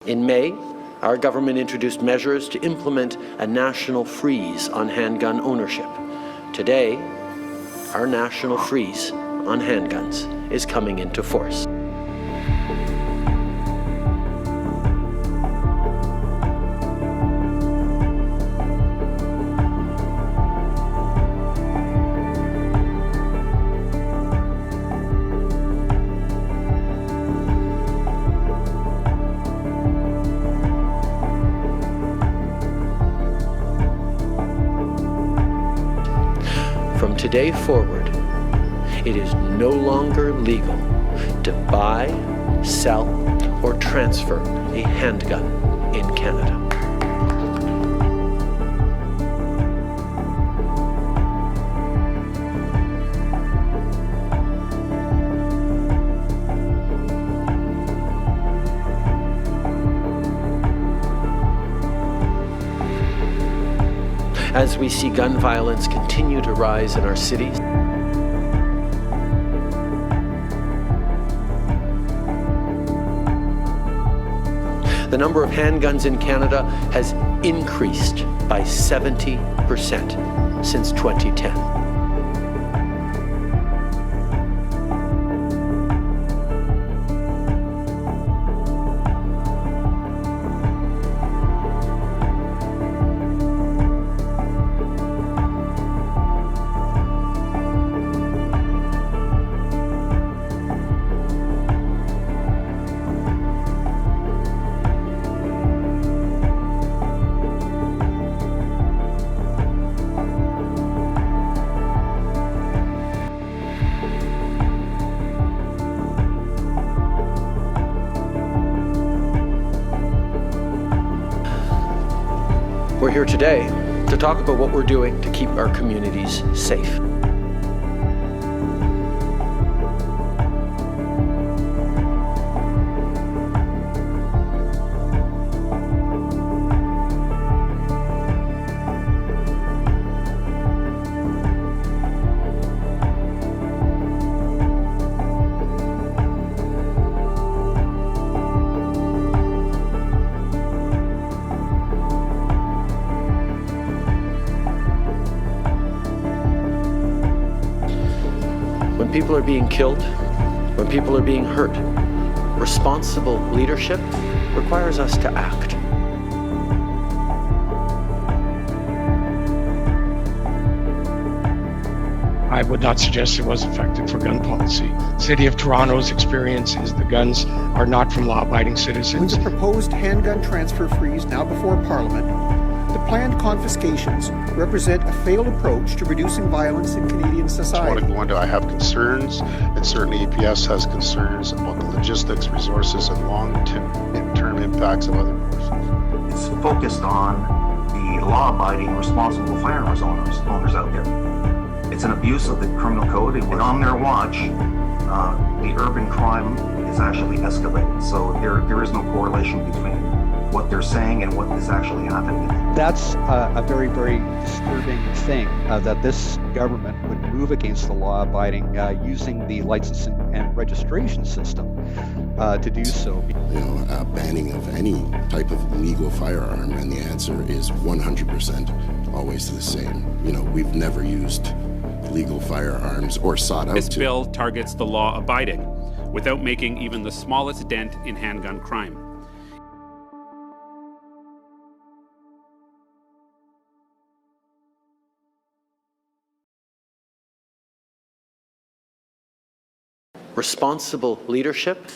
In May, our government introduced measures to implement a national freeze on handgun ownership. Today, our national freeze on handguns is coming into force. From today forward, it is no longer legal to buy, sell, or transfer a handgun in Canada. As we see gun violence continue to rise in our cities, the number of handguns in Canada has increased by 70% since 2010. We're here today to talk about what we're doing to keep our communities safe. When people are being killed, when people are being hurt, responsible leadership requires us to act. I would not suggest it was effective for gun policy. City of Toronto's experience is the guns are not from law-abiding citizens. With the proposed handgun transfer freeze now before Parliament, the planned confiscations represent a failed approach to reducing violence in Canadian society. I have concerns, and certainly EPS has concerns about the logistics, resources, and long-term impacts of other forces. It's focused on the law-abiding, responsible firearms owners out there. It's an abuse of the criminal code, and on their watch, the urban crime is actually escalating. So there is no correlation between what they're saying and what is actually happening. That's a very, very disturbing thing, that this government would move against the law-abiding using the licensing and registration system to do so. Banning of any type of legal firearm, and the answer is 100% always the same. We've never used legal firearms or sought out to. This bill targets the law-abiding without making even the smallest dent in handgun crime. Responsible leadership